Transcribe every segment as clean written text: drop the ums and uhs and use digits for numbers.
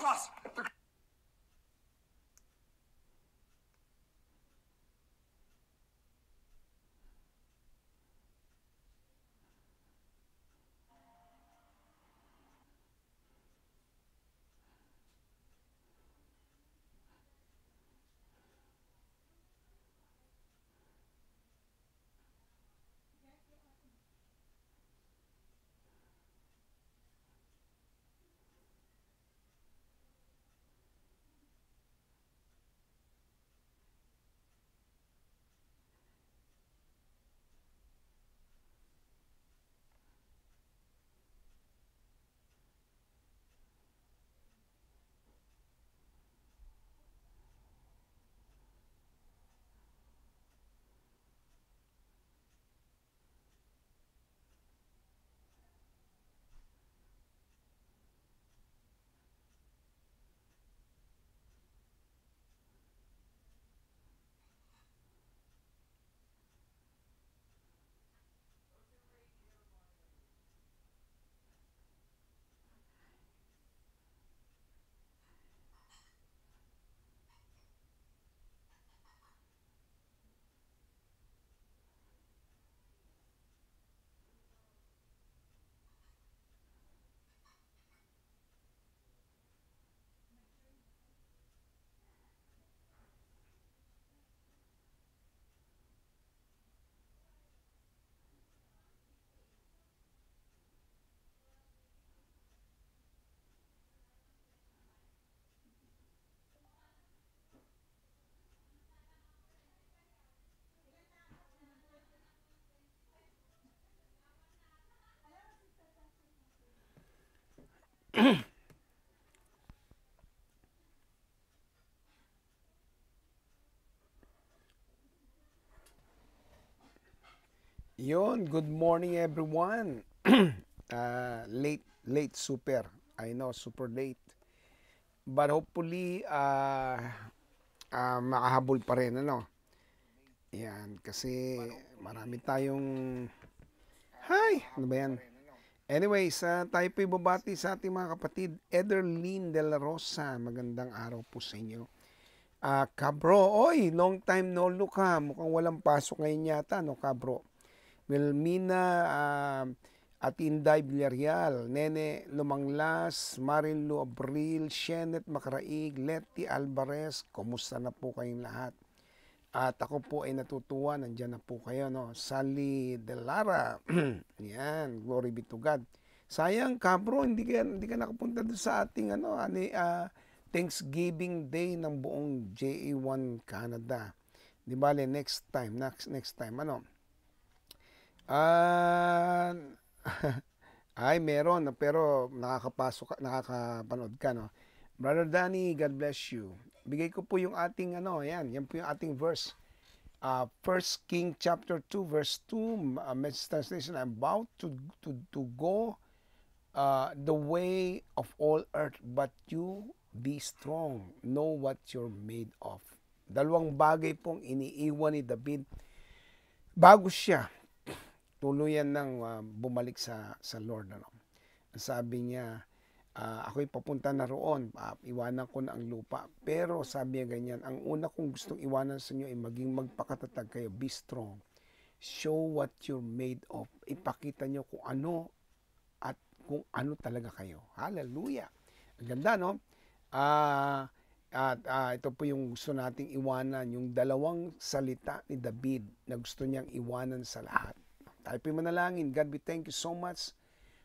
us. Yon, good morning everyone. Late super. I know, super late. But hopefully, makahabol pa rin, ano? Yan, kasi marami tayong... Hi! Ano ba yan? Anyways, tayo po ibabati sa ating mga kapatid. Ederlyn De La Rosa, magandang araw po sa inyo. Kabro, oy, long time no look ha. Mukhang walang pasok ngayon yata, no, Kabro? Wilmina Atinday Villarreal, Nene Lumanglas, Marilu Abril, Shenet Macraig, Letty Alvarez, kumusta na po kayong lahat? At ako po ay natutuwa, nandyan na po kayo, no? Sally De Lara, yan, glory be to God. Sayang, Kabro, hindi ka nakapunta doon sa ating Thanksgiving Day ng buong JA1 Canada. Di bale, next time, ano? Ay, meron, pero nakakapanood ka, no? Brother Danny, God bless you. Bigay ko po yung ating, yan po yung ating verse. 1 King chapter 2, verse 2, Message translation, I'm about to go the way of all earth, but you be strong, know what you're made of. Dalawang bagay pong iniiwan ni David bago siya tuluyan ng bumalik sa Lord. Ano? Sabi niya, ako'y papunta na roon, iwanan ko na ang lupa. Pero sabi niya ganyan, ang una kong gustong iwanan sa inyo ay maging magpakatatag kayo, be strong. Show what you're made of. Ipakita niyo kung ano at kung ano talaga kayo. Hallelujah! Ang ganda, no? Ito po yung gusto nating iwanan, yung dalawang salita ni David na gusto niyang iwanan sa lahat. Tayo po manalangin. God, we thank you so much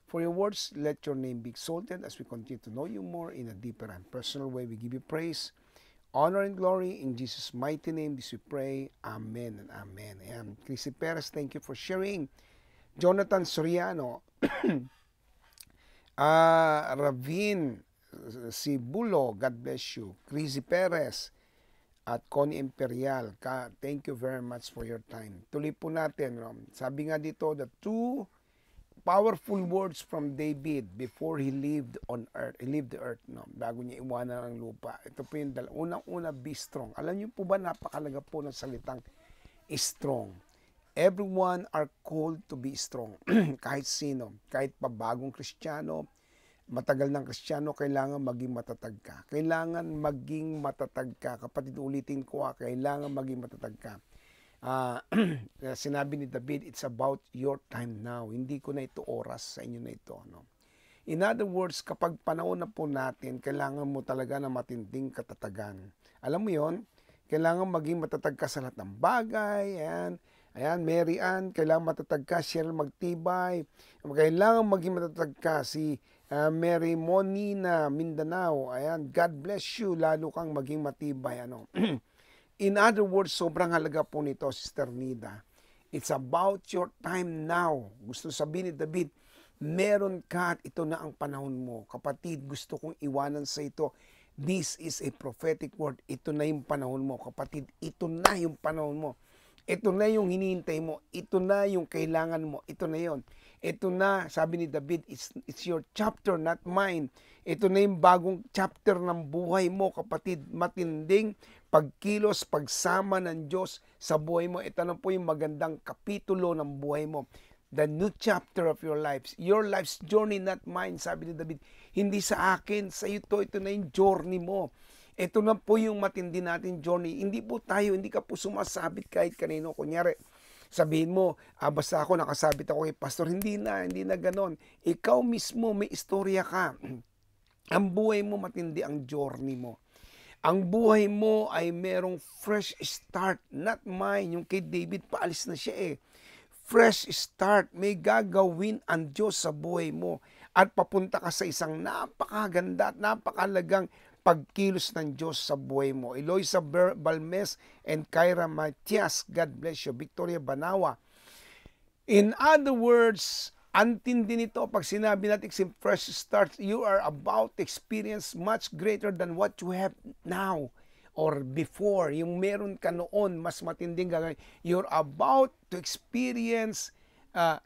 for your words. Let your name be exalted as we continue to know you more in a deeper and personal way. We give you praise, honor, and glory. In Jesus' mighty name, this we pray. Amen and amen. Ayan. Chrissy Perez, thank you for sharing. Jonathan Soriano, Ravin Sibulo, God bless you. Chrissy Perez, at Connie Imperial, thank you very much for your time. Tuloy po natin. Sabi nga dito, the two powerful words from David before he lived on earth. He lived the earth, no? Bago niya iwanan ang lupa. Ito po yung unang-una, be strong. Alam niyo po ba, napakalaga po ng salitang strong. Everyone are called to be strong. Kahit sino, kahit pa bagong Kristiyano, matagal ng Kristiyano, kailangan maging matatag ka. Kailangan maging matatag ka. Kapatid, ulitin ko kailangan maging matatag ka. Sinabi ni David, it's about your time now. Hindi ko na ito oras sa inyo na ito. No? In other words, kapag panahon na po natin, kailangan mo talaga na matinding katatagan. Alam mo yon, kailangan maging matatag ka sa lahat ng bagay. Ayan, Mary Ann, kailangan matatag ka. Cheryl Magtibay, kailangan maging matatag ka. Si Mary Monina Mindanao, ayan, God bless you, lalo kang maging matibay. Ano? In other words, sobrang halaga po nito, Sister Nida. It's about your time now. Gusto sabihin ni David, meron ka at ito na ang panahon mo. Kapatid, gusto kong iwanan sa ito. This is a prophetic word. Ito na yung panahon mo. Kapatid, ito na yung panahon mo. Ito na yung hinihintay mo. Ito na yung kailangan mo. Ito na yon. Ito na, sabi ni David, it's your chapter, not mine. Ito na yung bagong chapter ng buhay mo, kapatid. Matinding pagkilos, pagsama ng Diyos sa buhay mo. Ito na po yung magandang kapitulo ng buhay mo. The new chapter of your lives. Your life's journey, not mine, sabi ni David. Hindi sa akin, sa iyo to. Ito na yung journey mo. Ito na po yung matindi natin journey. Hindi po tayo, hindi ka po sumasabit kahit kanino. Kunyari, sabihin mo, basta ako nakasabit ako kay pastor. Hindi na ganon. Ikaw mismo, may istorya ka. Ang buhay mo, matindi ang journey mo. Ang buhay mo ay merong fresh start, not mine. Yung kay David, paalis na siya Fresh start, may gagawin ang Diyos sa buhay mo. At papunta ka sa isang napakaganda at napakalagang pagkilos ng Diyos sa buhay mo. Eloisa Balmes and Kyra Matias, God bless you. Victoria Banawa. In other words, antindi nito pag sinabi natin fresh start, you are about to experience much greater than what you have now or before. Yung meron ka noon, mas matinding gagawin. You're about to experience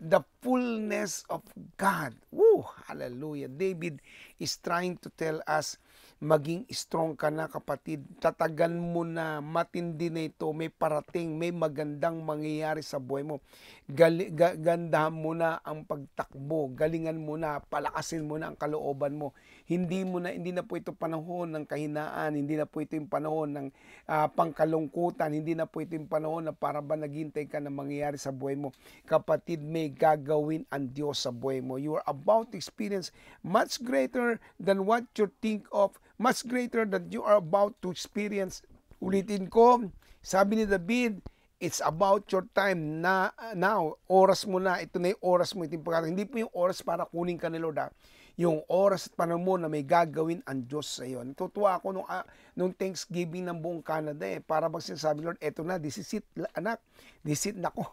the fullness of God. Woo! Hallelujah. David is trying to tell us, maging strong ka na, kapatid. Tatagan mo na, matindi na ito, may parating, may magandang mangyayari sa buhay mo. Gandahan mo na ang pagtakbo, galingan mo na, palakasin mo na ang kalooban mo. Hindi na po ito panahon ng kahinaan, hindi na po ito yung panahon ng pangkalungkutan, hindi na po ito yung panahon na para ba naghintay ka na mangyayari sa buhay mo. Kapatid, may gagawin ang Diyos sa buhay mo. You are about to experience much greater than what you think of, much greater that you are about to experience. Ulitin ko, sabi ni David, it's about your time na now. Oras mo na, ito na yung oras mo. Hindi po yung oras para kunin ka ni Lord. Yung oras at panahon mo na may gagawin ang Diyos sa iyo. Natutuwa ako nung Thanksgiving ng buong Canada para bang sinasabi, Lord, eto na, this is it, anak, this is it, nako.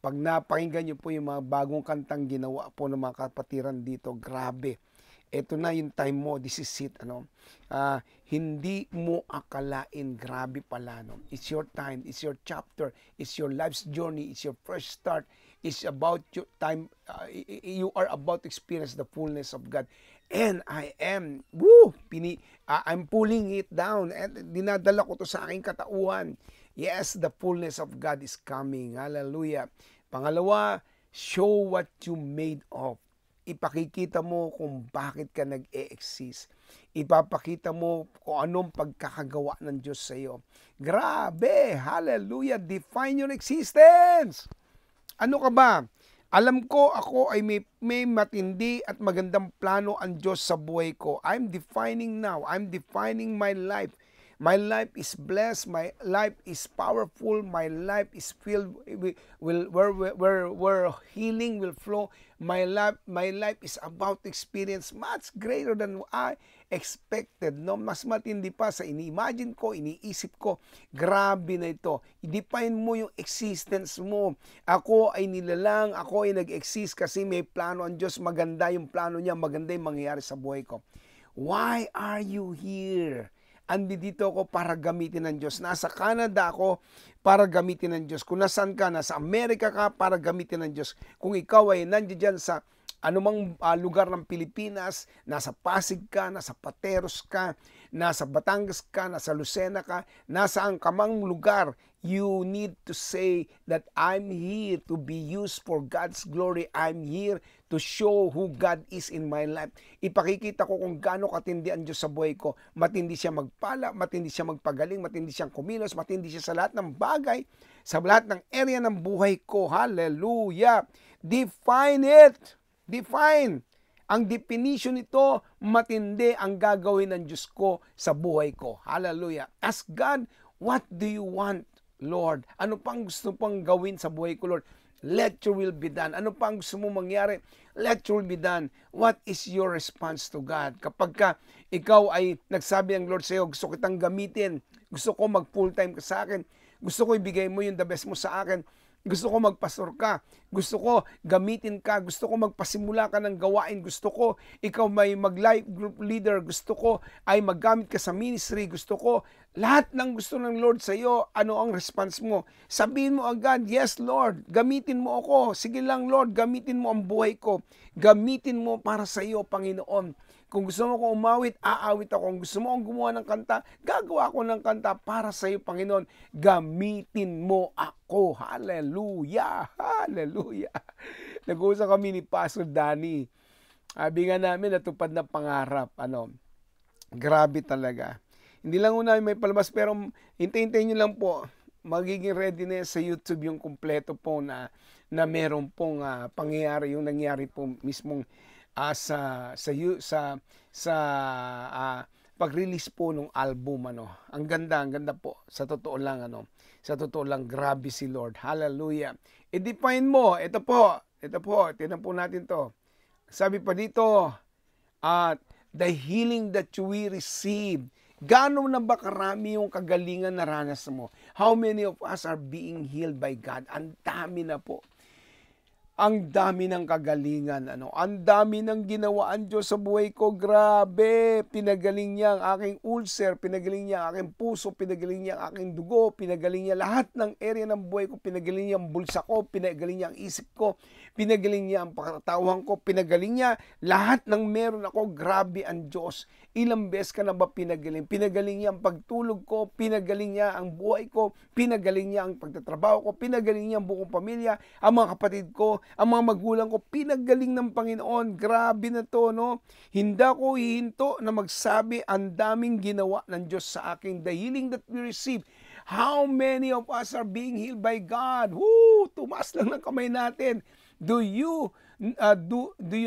Pag napakinggan niyo po yung mga bagong kantang ginawa po ng mga kapatiran dito, grabe. Ito na yung time mo, this is it, hindi mo akalain, grabe pala, It's your time, it's your chapter, it's your life's journey, it's your fresh start, it's about your time, you are about to experience the fullness of God. And I'm pulling it down, and dinadala ko to sa aking katauhan. Yes, the fullness of God is coming. Hallelujah. Pangalawa, show what you made of. Ipakikita mo kung bakit ka nag-e-exist. Ipapakita mo kung anong pagkakagawa ng Diyos sa iyo. Grabe! Hallelujah! Define your existence! Ano ka ba? Alam ko ako ay may matindi at magandang plano ang Diyos sa buhay ko. I'm defining now. I'm defining my life. My life is blessed. My life is powerful. My life is filled where healing will flow. My life is about to experience much greater than I expected. Mas matindi pa sa ini-imagine ko, iniisip ko. Grabe na ito. I-define mo yung existence mo. Ako ay nilalang, ako ay nag-exist kasi may plano ang Diyos. Maganda yung plano niya, maganda yung mangyayari sa buhay ko. Why are you here? Andito ako para gamitin ng Diyos. Nasa Canada ako para gamitin ng Diyos. Kung nasaan ka, nasa Amerika ka, para gamitin ng Diyos. Kung ikaw ay nandiyan sa anumang lugar ng Pilipinas, nasa Pasig ka, nasa Pateros ka, nasa Batangas ka, nasa Lucena ka, nasaan ka mang lugar, you need to say that I'm here to be used for God's glory. I'm here to show who God is in my life. Ipakikita ko kung gaano katindi ang Diyos sa buhay ko. Matindi siya magpala, matindi siya magpagaling, matindi siyang kumilos, matindi siya sa lahat ng bagay, sa lahat ng area ng buhay ko. Hallelujah! Define it! Define! Ang definition nito, matindi ang gagawin ng Diyos ko sa buhay ko. Hallelujah. Ask God, what do you want, Lord? Ano pang gusto pang gawin sa buhay ko, Lord? Let your will be done. Ano pang gusto mo mangyari? Let your will be done. What is your response to God? Kapag ka ikaw ay nagsabi ang Lord sa iyo, gusto kitang gamitin, gusto ko mag full time ka sa akin, gusto ko ibigay mo yung the best mo sa akin, gusto ko magpastor ka, gusto ko gamitin ka, gusto ko magpasimula ka ng gawain, gusto ko ikaw may mag-life group leader, gusto ko ay maggamit ka sa ministry, gusto ko lahat ng gusto ng Lord sa iyo, ano ang response mo? Sabihin mo agad, yes Lord, gamitin mo ako. Sige lang Lord, gamitin mo ang buhay ko. Gamitin mo para sa iyo, Panginoon. Kung gusto mo akong umawit, aawit ako. Kung gusto mo akong gumawa ng kanta, gagawa ako ng kanta para sa iyo, Panginoon. Gamitin mo ako. Hallelujah! Hallelujah! Nag-uusap kami ni Pastor Danny. Sabi nga namin, natupad na pangarap. Grabe talaga. Hindi lang namin may palabas, pero hintay-hintayin nyo lang po. Magiging ready na sa YouTube yung kumpleto po na meron pong pangyayari, yung nangyari po mismong sa pag-release po ng album. Ang ganda po. Sa totoo lang, grabe si Lord. Hallelujah. I-define mo. Ito po, tinan po natin to. Sabi pa dito, the healing that we receive. Gaano na ba karami yung kagalingan na ranas mo? How many of us are being healed by God? Ang dami na po. Ang dami ng kagalingan. Ang dami ng ginawa ang Diyos sa buhay ko. Grabe. Pinagaling niya ang aking ulcer, pinagaling niya ang aking puso, pinagaling niya ang aking dugo, pinagaling niya lahat ng area ng buhay ko, pinagaling niya ang bulsa ko, pinagaling niya ang isip ko, pinagaling niya ang pagkatawhan ko, pinagaling niya lahat ng meron ako. Grabe ang Diyos. Ilang beses ka na ba pinagaling? Pinagaling niya ang pagtulog ko, pinagaling niya ang buhay ko, pinagaling niya ang pagtatrabaho ko, pinagaling niya ang buong pamilya, ang mga kapatid ko, ang mga magulang ko, pinagaling ng Panginoon. Grabe na to, no? Hindi ako hihinto na magsabi ang daming ginawa ng Diyos sa akin. The healing that we receive. How many of us are being healed by God? Woo! Tumaas lang ng kamay natin. Do you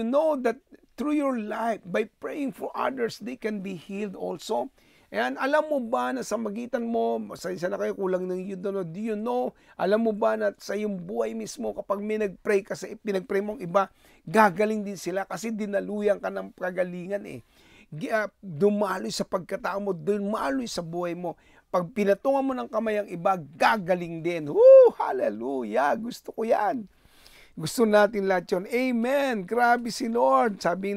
know that through your life, by praying for others, they can be healed also? Ayan, alam mo ba na sa magitan mo, sa isa na kayo kulang ng you don't know, do you know, alam mo ba na sa iyong buhay mismo, kapag may nag-pray ka sa pinag-pray mong iba, gagaling din sila kasi dinaluyan ka ng kagalingan eh. Dumaloy sa pagkatao mo, dumaloy sa buhay mo. Pag pinatungan mo ng kamay ang iba, gagaling din. Woo! Hallelujah! Gusto ko yan. Gusto natin lahat yun. Amen. Grabe si Lord. Sabi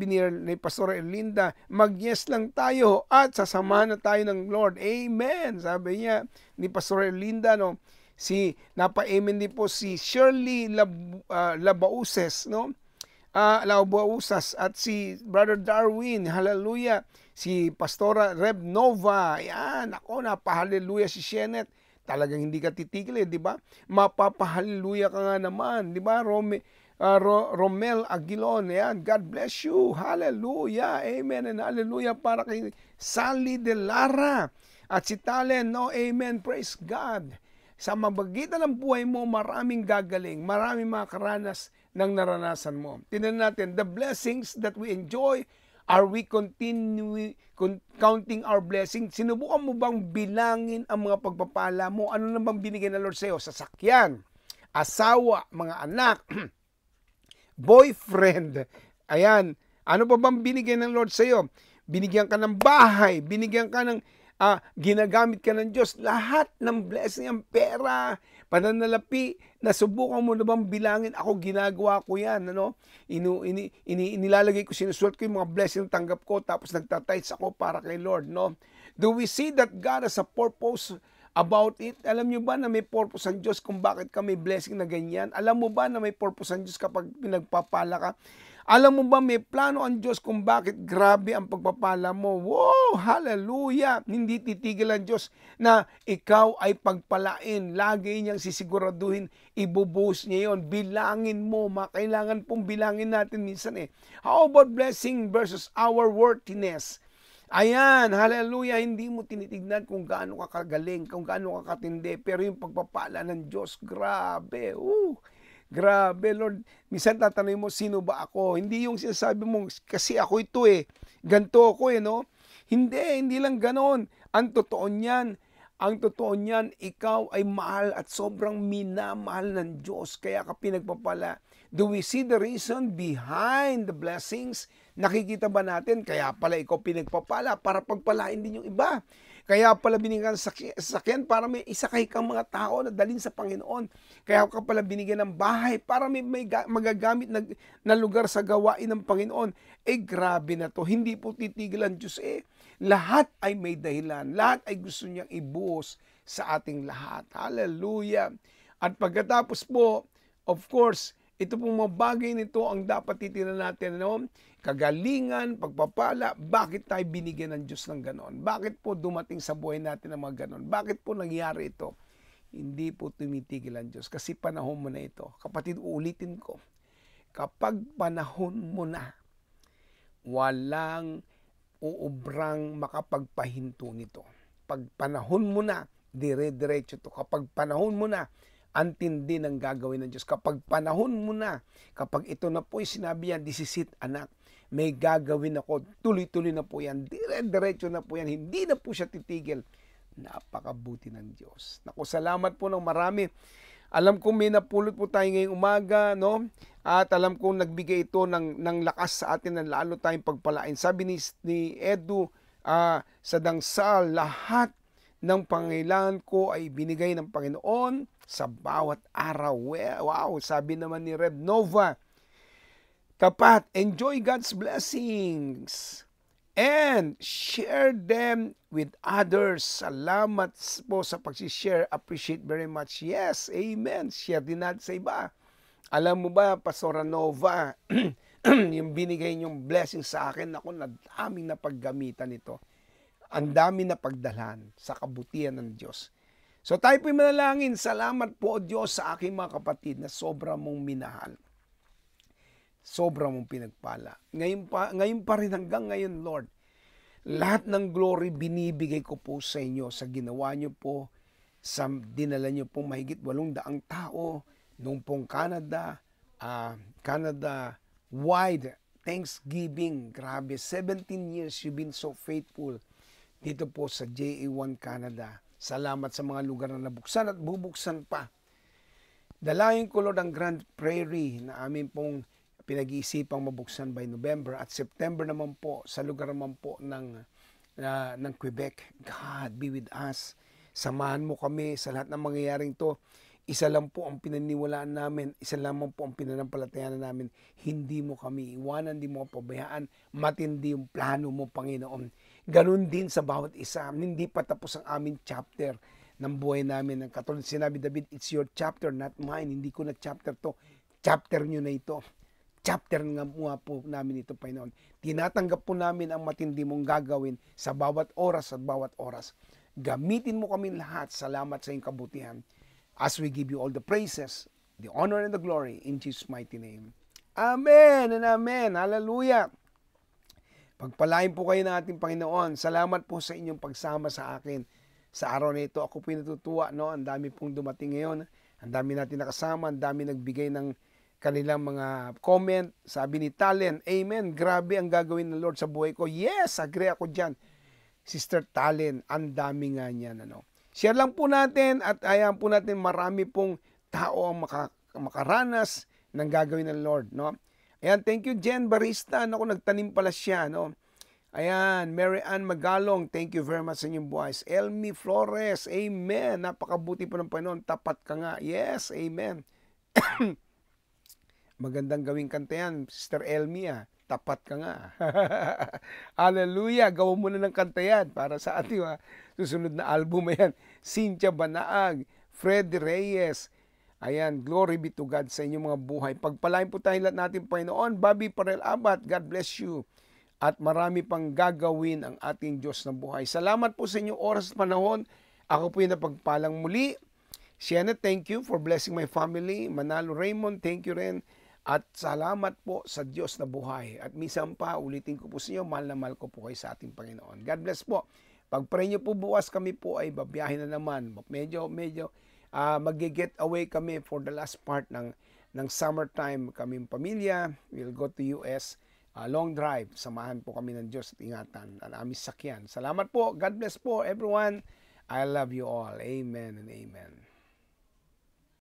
ni Pastor Erlinda, mag-yes lang tayo at sasamahan na tayo ng Lord. Amen. Sabi niya ni Pastor Erlinda, no? Napa-amen din po si Shirley Labauses, no? Labausas at si Brother Darwin. Hallelujah. Si Pastora Reb Nova. Ayan. Ako, napa-hallelujah si Shenet. Talagang hindi ka titigil, di ba? Mapapahaleluya ka nga naman, di ba? Romel Aguilon, yan. God bless you. Hallelujah. Amen and hallelujah para kay Sally De Lara. At si Talen, no? Amen. Praise God. Sa mabagitan ng buhay mo, maraming gagaling, maraming makaranas ng naranasan mo. Tingnan natin, the blessings that we enjoy. Are we counting our blessings? Sinubukan mo bang bilangin ang mga pagpapala mo? Ano na bang binigay ng Lord sa iyo? Sasakyan, asawa, mga anak, boyfriend. Ayan. Ano pa bang binigay ng Lord sa iyo? Binigyan ka ng bahay, binigyan ka ng ginagamit ka ng Diyos. Lahat ng blessing, ang pera, pananalapi, nasubukan mo na bang bilangin? Ako, ginagawa ko yan. Inilalagay ko, sinusulat ko yung mga blessing na tanggap ko, tapos nagtatights ako para kay Lord. No? Do we see that God has a purpose about it? Alam nyo ba na may purpose ang Diyos kung bakit ka may blessing na ganyan? Alam mo ba na may purpose ang Diyos kapag pinagpapala ka? Alam mo ba, may plano ang Diyos kung bakit grabe ang pagpapala mo. Wow! Hallelujah! Hindi titigil ang Diyos na ikaw ay pagpalain. Lagi niyang sisiguraduhin, ibubuhos niya yun. Bilangin mo. Kailangan pong bilangin natin minsan eh. How about blessing versus our worthiness? Ayan, hallelujah, hindi mo tinitignan kung gaano ka kagaling, kung gaano ka katindi, pero yung pagpapala ng Diyos, grabe, grabe, Lord. Minsan tatanungin mo, sino ba ako? Hindi yung sinasabi mo, kasi ako ito eh. Ganto ako eh, no? Hindi lang ganon. Ang totoo niyan, ikaw ay mahal at sobrang minamahal ng Diyos. Kaya ka pinagpapala. Do we see the reason behind the blessings? Nakikita ba natin? Kaya pala ikaw pinagpapala para pagpalain din yung iba. Kaya pala binigyan ng sasakyan para may isakay kang mga tao na dalhin sa Panginoon. Kaya ka pala binigyan ng bahay para may magagamit na lugar sa gawain ng Panginoon. Grabe na to. Hindi po titigil ang Diyos Lahat ay may dahilan. Lahat ay gusto niyang ibuhos sa ating lahat. Hallelujah. At pagkatapos po, of course, ito pong mga bagay nito ang dapat titinan natin, no? Kagalingan, pagpapala, bakit tayo binigyan ng Diyos ng ganon? Bakit po dumating sa buhay natin ang mga ganon? Bakit po nangyari ito? Hindi po tumitigil ang Diyos kasi panahon mo na ito. Kapatid, uulitin ko, kapag panahon mo na, walang uubrang makapagpahinto nito. Pag panahon mo na, dire-diretso to. Kapag panahon mo na, ang tindi ng gagawin ng Diyos. Kapag panahon mo na, kapag ito na po sinabi yan, this is it, anak, may gagawin ako, tuloy-tuloy na po yan, dire-diretso na po yan, hindi na po siya titigil. Napakabuti ng Diyos. Naku, salamat po ng marami. Alam ko may napulot po tayo ngayong umaga, no? At alam ko nagbigay ito ng lakas sa atin na lalo tayong pagpalain. Sabi ni Edu sa dangsal, lahat ng pangailangan ko ay binigay ng Panginoon sa bawat araw. Wow, sabi naman ni Red Nova, tapat, enjoy God's blessings and share them with others. Salamat po sa pag-share. Appreciate very much. Yes, amen. Share din natin sa iba. Alam mo ba, Pastora Nova, yung binigay niyong blessing sa akin, ako, daming napaggamitan ito. Ang dami na pagdalhan sa kabutihan ng Diyos. So tayo po'y manalangin. Salamat po, Diyos, sa aking mga kapatid na sobra mong minahal. Sobra mong pinagpala. Ngayon pa rin hanggang ngayon, Lord, lahat ng glory binibigay ko po sa inyo sa ginawa niyo po, sa dinala niyo pong mahigit 800 tao noong pong Canada wide Thanksgiving. Grabe, 17 years you've been so faithful dito po sa JA1 Canada. Salamat sa mga lugar na nabuksan at bubuksan pa. Dalayan ko, Lord, ang Grand Prairie na amin pong pinag-iisipang mabuksan by November at September naman po sa lugar naman po ng Quebec. God be with us. Samahan mo kami sa lahat ng mangyayaring to. Isa lang po ang pinaniwalaan namin, isa lamang po ang pinanampalatayanan namin. Hindi mo kami iwanan, hindi mo pabayaan. Matindi yung plano mo, Panginoon. Ganun din sa bawat isa. Hindi pa tapos ang aming chapter ng buhay namin. Katulad sinabi David, it's your chapter, not mine. Hindi ko na chapter to. Chapter nyo na ito. Chapter nga po namin ito, Panginoon. Tinatanggap po namin ang matindi mong gagawin sa bawat oras at bawat oras. Gamitin mo kami lahat. Salamat sa iyong kabutihan. As we give you all the praises, the honor and the glory in Jesus' mighty name. Amen and amen. Hallelujah. Pagpalain po kayo ng ating Panginoon. Salamat po sa inyong pagsama sa akin. Sa araw na ito, ako po natutuwa. No? Ang dami pong dumating ngayon. Ang dami natin nakasama. Ang dami nagbigay ng kanilang mga comment. Sabi ni Talen, amen. Grabe ang gagawin ng Lord sa buhay ko. Yes, agree ako dyan. Sister Talen, ang dami nga niyan. Share lang po natin at ayan po natin marami pong tao ang makaranas ng gagawin ng Lord, no? Ayan, thank you Jen Barista. Naku, nagtanim pala siya, no? Ayan, Mary Ann Magalong, thank you very much sa inyong buhay. Elmi Flores, amen. Napakabuti po ng Panginoon. Tapat ka nga. Yes, amen. Magandang gawing kanta yan, Sister Elmi, tapat ka nga. Hallelujah. Gawa mo na ng kanta yan para sa ating susunod na album yan. Cynthia Banaag, Fred Reyes, Ayan, glory be to God sa inyong mga buhay. Pagpalain po tayo lahat natin, Panginoon. Bobby Parel Abat, God bless you. At marami pang gagawin ang ating Diyos ng buhay. Salamat po sa inyong oras at panahon. Ako po yung napagpalang muli. Sienna, thank you for blessing my family. Manalo Raymond, thank you rin. At salamat po sa Diyos na buhay. At minsan pa, ulitin ko po sa inyo, mahal na mahal ko po kayo sa ating Panginoon. God bless po. Pag-pray nyo po bukas, kami po ay babiyahin na naman. Medyo mag-get away kami for the last part ng summertime. Kaming pamilya, we'll go to US. Long drive. Samahan po kami ng Diyos at ingatan ang aming sakyan. Salamat po. God bless po everyone. I love you all. Amen and amen.